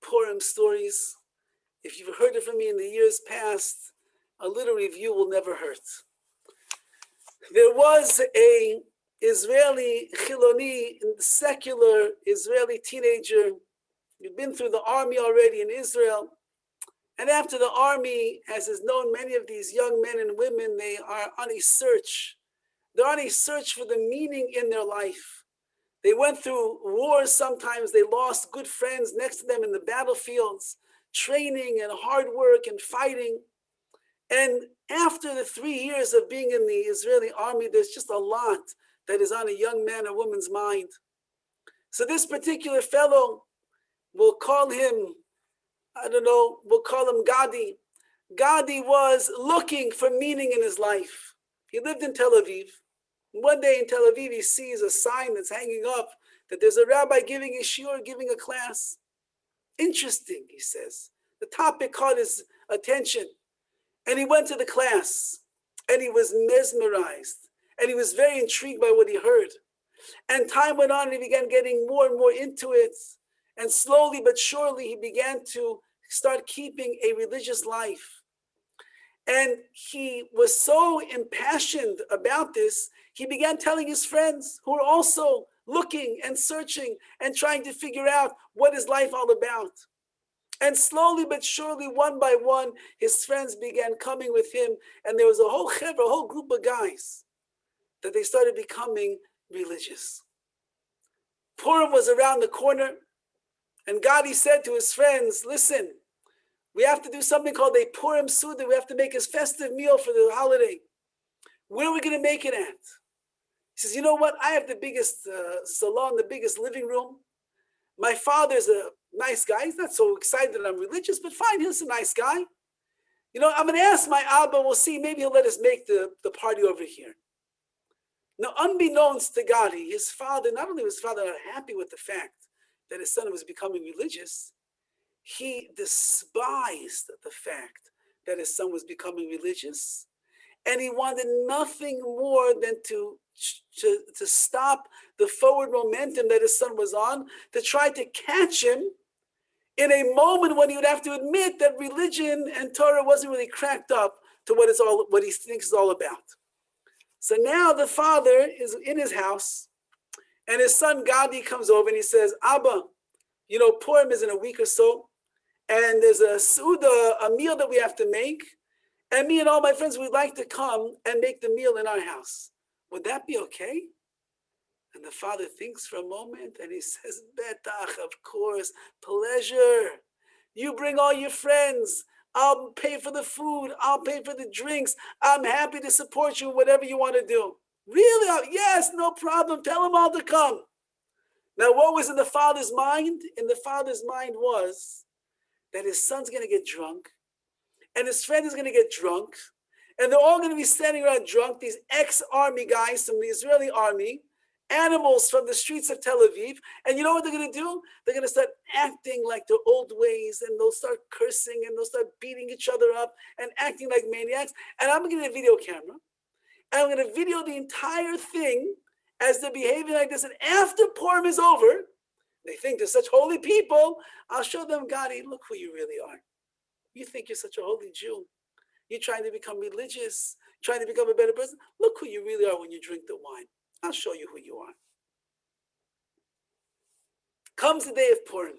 Purim stories. If you've heard it from me in the years past, a little review will never hurt. There was a Israeli Chiloni, secular Israeli teenager. He'd been through the army already in Israel. And after the army, as is known, many of these young men and women, they are on a search. They're on a search for the meaning in their life. They went through wars sometimes. They lost good friends next to them in the battlefields. training and hard work and fighting. And after the 3 years of being in the Israeli army, there's just a lot that is on a young man or woman's mind. So this particular fellow, we'll call him, I don't know, we'll call him Gadi. Gadi was looking for meaning in his life. He lived in Tel Aviv. One day in Tel Aviv, he sees a sign that's hanging up that there's a rabbi giving a shiur, giving a class. Interesting, he says. The topic caught his attention. And he went to the class, and he was mesmerized, and he was very intrigued by what he heard. And time went on, and he began getting more and more into it. And slowly but surely, he began to start keeping a religious life. And he was so impassioned about this, he began telling his friends who were also looking and searching and trying to figure out what is life all about. And slowly but surely, one by one, his friends began coming with him. And there was a whole group of guys that they started becoming religious. Purim was around the corner. And Gadi said to his friends, listen, we have to do something called a Purim Suda. We have to make a festive meal for the holiday. Where are we going to make it at? He says, you know what? I have the biggest salon, the biggest living room. My father's a nice guy. He's not so excited that I'm religious, but fine, he's a nice guy. You know, I'm going to ask my Abba, we'll see, maybe he'll let us make the party over here. Now, unbeknownst to Gadi, his father, not only was his father not happy with the fact that his son was becoming religious, he despised the fact that his son was becoming religious. And he wanted nothing more than to stop the forward momentum that his son was on, to try to catch him in a moment when he would have to admit that religion and Torah wasn't really cracked up to what he thinks is all about. So now the father is in his house, and his son Gadi comes over and he says, Abba, you know, Purim is in a week or so, and there's a Suda, a meal that we have to make. And me and all my friends, we'd like to come and make the meal in our house. Would that be okay? And the father thinks for a moment and he says, Betach, of course, pleasure. You bring all your friends. I'll pay for the food. I'll pay for the drinks. I'm happy to support you in whatever you want to do. Really? Yes, no problem. Tell them all to come. Now, what was in the father's mind? In the father's mind was that his son's going to get drunk, and his friend is going to get drunk, and they're all going to be standing around drunk, these ex-army guys from the Israeli army, animals from the streets of Tel Aviv, and you know what they're going to do? They're going to start acting like their old ways, and they'll start cursing, and they'll start beating each other up, and acting like maniacs, and I'm going to get a video camera, and I'm going to video the entire thing as they're behaving like this, and after Purim is over, they think they're such holy people, I'll show them, Gadi, look who you really are. You think you're such a holy Jew. You're trying to become religious, trying to become a better person. Look who you really are when you drink the wine. I'll show you who you are. Comes the day of Purim.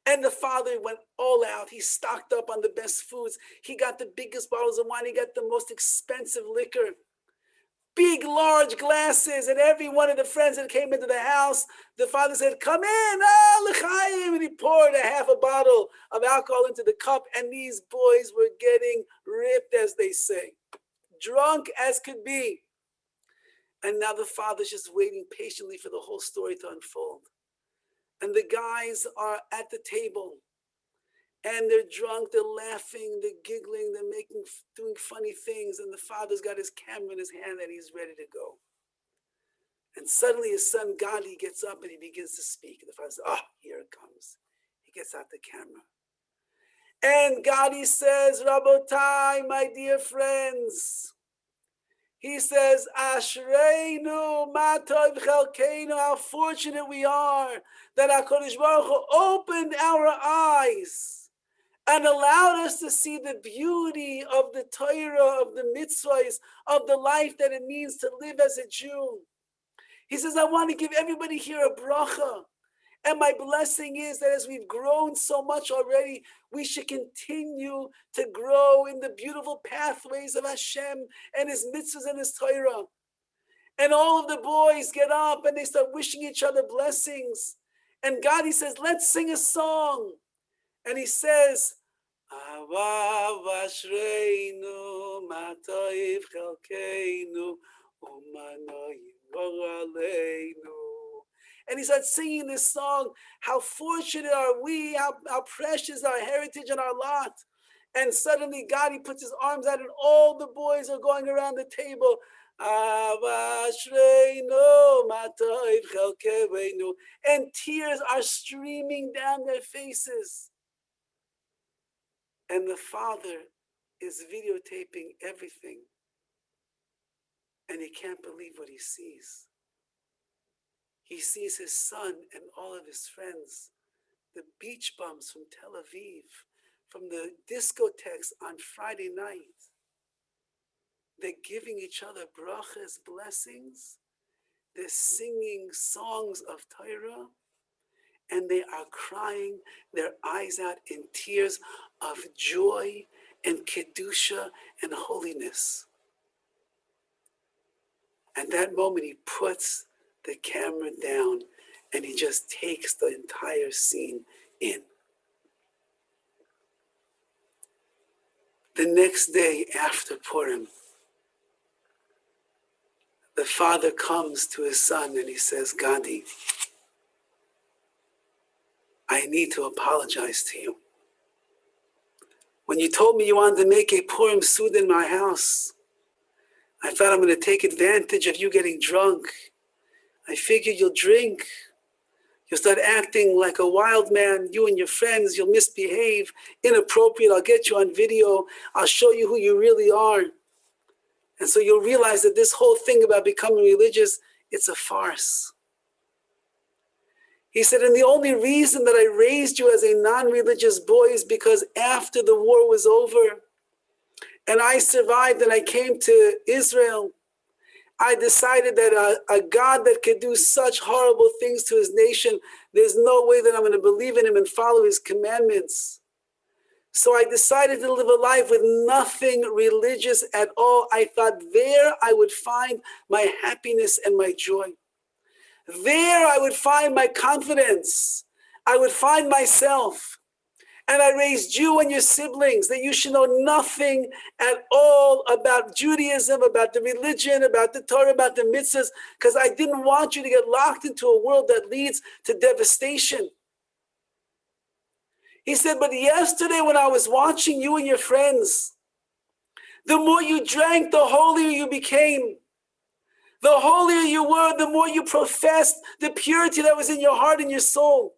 And the father went all out. He stocked up on the best foods. He got the biggest bottles of wine. He got the most expensive liquor. Big, large glasses, and every one of the friends that came into the house, the father said, come in, l'chaim, and he poured a half a bottle of alcohol into the cup, and these boys were getting ripped, as they say, drunk as could be. And now the father's just waiting patiently for the whole story to unfold. And the guys are at the table, and they're drunk, they're laughing, they're giggling, they're doing funny things, and the father's got his camera in his hand and he's ready to go. And suddenly his son Gadi gets up and he begins to speak. And the father says, oh, here it comes. He gets out the camera. And Gadi says, Rabotai, my dear friends, he says, Ashreinu matov chelkeinu, how fortunate we are that HaKadosh Baruch Hu opened our eyes and allowed us to see the beauty of the Torah, of the mitzvahs, of the life that it means to live as a Jew. He says, I want to give everybody here a bracha. And my blessing is that as we've grown so much already, we should continue to grow in the beautiful pathways of Hashem and His mitzvahs and His Torah. And all of the boys get up and they start wishing each other blessings. And God, he says, let's sing a song. And he says, Ava vashreinu matoiv chelkeinu umanoim goraleinu. And he starts singing this song. How fortunate are we, how precious our heritage and our lot. And suddenly God, he puts his arms out and all the boys are going around the table. And tears are streaming down their faces. And the father is videotaping everything. And he can't believe what he sees. He sees his son and all of his friends, the beach bums from Tel Aviv, from the discotheques on Friday night. They're giving each other brachas, blessings. They're singing songs of Torah. And they are crying their eyes out in tears of joy and kedusha and holiness. At that moment, he puts the camera down and he just takes the entire scene in. The next day after Purim, the father comes to his son and he says, Gandhi, I need to apologize to you. When you told me you wanted to make a Purim Suda in my house, I thought I'm going to take advantage of you getting drunk. I figured you'll drink. You'll start acting like a wild man, you and your friends, you'll misbehave, inappropriate, I'll get you on video, I'll show you who you really are. And so you'll realize that this whole thing about becoming religious, it's a farce. He said, and the only reason that I raised you as a non-religious boy is because after the war was over and I survived and I came to Israel, I decided that a God that could do such horrible things to his nation, there's no way that I'm going to believe in him and follow his commandments. So I decided to live a life with nothing religious at all. I thought there I would find my happiness and my joy. There I would find my confidence. I would find myself. And I raised you and your siblings that you should know nothing at all about Judaism, about the religion, about the Torah, about the mitzvahs, because I didn't want you to get locked into a world that leads to devastation. He said, but yesterday when I was watching you and your friends, the more you drank, the holier you became. The holier you were, the more you professed the purity that was in your heart and your soul.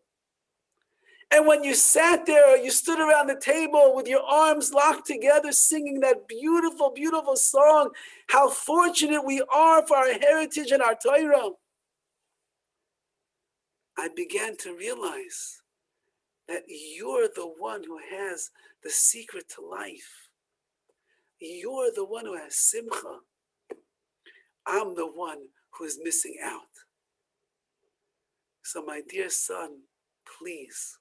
And when you sat there, you stood around the table with your arms locked together, singing that beautiful, beautiful song, how fortunate we are for our heritage and our Torah. I began to realize that you're the one who has the secret to life. You're the one who has Simcha. I'm the one who is missing out. So my dear son, please,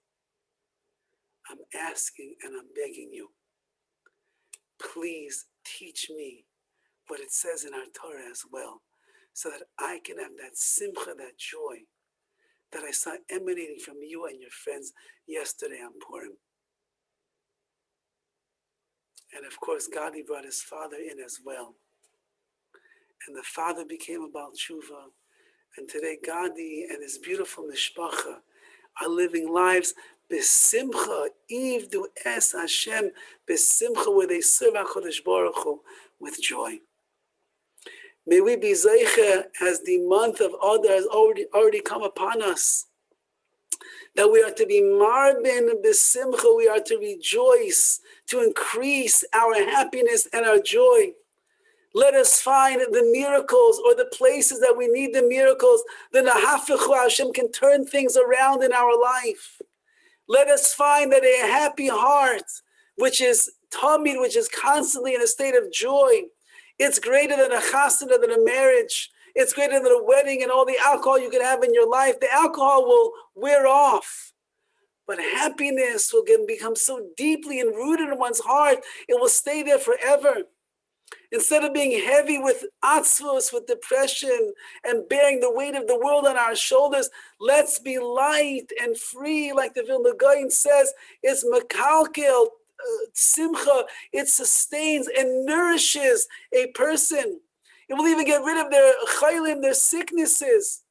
I'm asking and I'm begging you, please teach me what it says in our Torah as well, so that I can have that simcha, that joy that I saw emanating from you and your friends yesterday on Purim. And of course, Gandhi brought his father in as well. And the father became a Baal Tshuva. And today Gandhi and his beautiful mishpacha are living lives besimcha, ivdu es Hashem, besimcha, where they serve HaKadosh Baruch Hu with joy. May we be zeicher, as the month of Adar has already come upon us, that we are to be marbin besimcha, we are to rejoice, to increase our happiness and our joy. Let us find the miracles or the places that we need the miracles. The Nahafichu Hashem can turn things around in our life. Let us find that a happy heart, which is tamid, which is constantly in a state of joy, it's greater than a chasana, than a marriage. It's greater than a wedding and all the alcohol you can have in your life. The alcohol will wear off. But happiness will become so deeply enrooted in one's heart, it will stay there forever. Instead of being heavy with atzvos, with depression, and bearing the weight of the world on our shoulders, let's be light and free, like the Vilna Gaon says. It's mekalkel, simcha. It sustains and nourishes a person. It will even get rid of their chaylim, their sicknesses.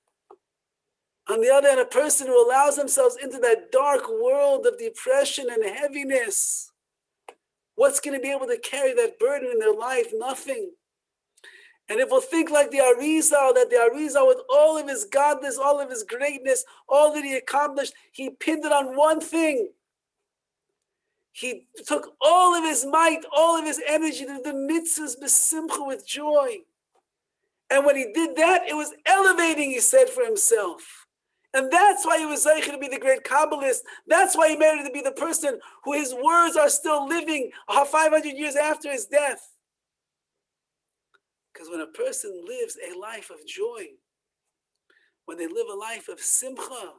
On the other hand, a person who allows themselves into that dark world of depression and heaviness, what's going to be able to carry that burden in their life? Nothing. And if we'll think like the Arizal, that the Arizal, with all of his godness, all of his greatness, all that he accomplished, he pinned it on one thing. He took all of his might, all of his energy to the mitzvahs b'simcha, with joy. And when he did that, it was elevating, he said for himself. And that's why he was zeicher to be the great Kabbalist. That's why he merited to be the person who his words are still living 500 years after his death. Because when a person lives a life of joy, when they live a life of simcha,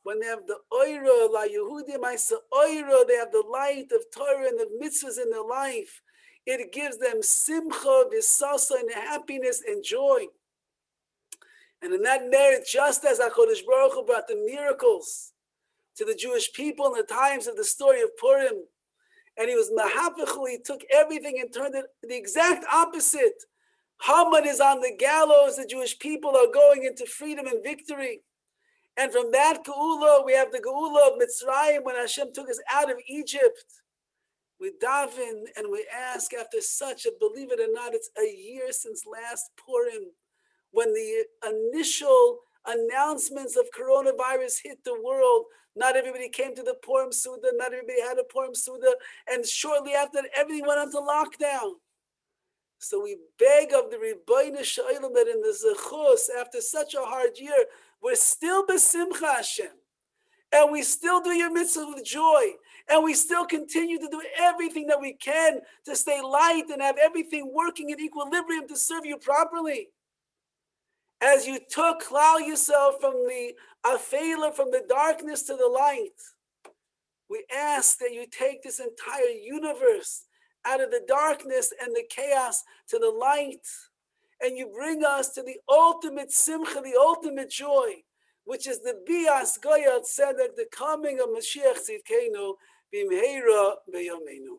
when they have the oira, la Yehudim Aisa oira, they have the light of Torah and of mitzvahs in their life, it gives them simcha, visasa, and happiness and joy. And in that merit, just as HaKadosh Baruch Hu brought the miracles to the Jewish people in the times of the story of Purim, and he was mahapechu, he took everything and turned it the exact opposite. Haman is on the gallows, the Jewish people are going into freedom and victory. And from that geula, we have the geula of Mitzrayim, when Hashem took us out of Egypt. We daven and we ask, after such a, believe it or not, it's a year since last Purim, when the initial announcements of coronavirus hit the world. Not everybody came to the Purim Suda, not everybody had a Purim Suda, and shortly after that, everything went into lockdown. So we beg of the Rebbeinu Shalom that in the Zechus, after such a hard year, we're still besimcha Hashem, and we still do your mitzvah with joy, and we still continue to do everything that we can to stay light and have everything working in equilibrium to serve you properly. As you took Klal Yisrael from the afela, from the darkness to the light, we ask that you take this entire universe out of the darkness and the chaos to the light, and you bring us to the ultimate simcha, the ultimate joy, which is the bias goyat tzedek, the coming of Mashiach Tzidkenu b'mheira b'yameinu.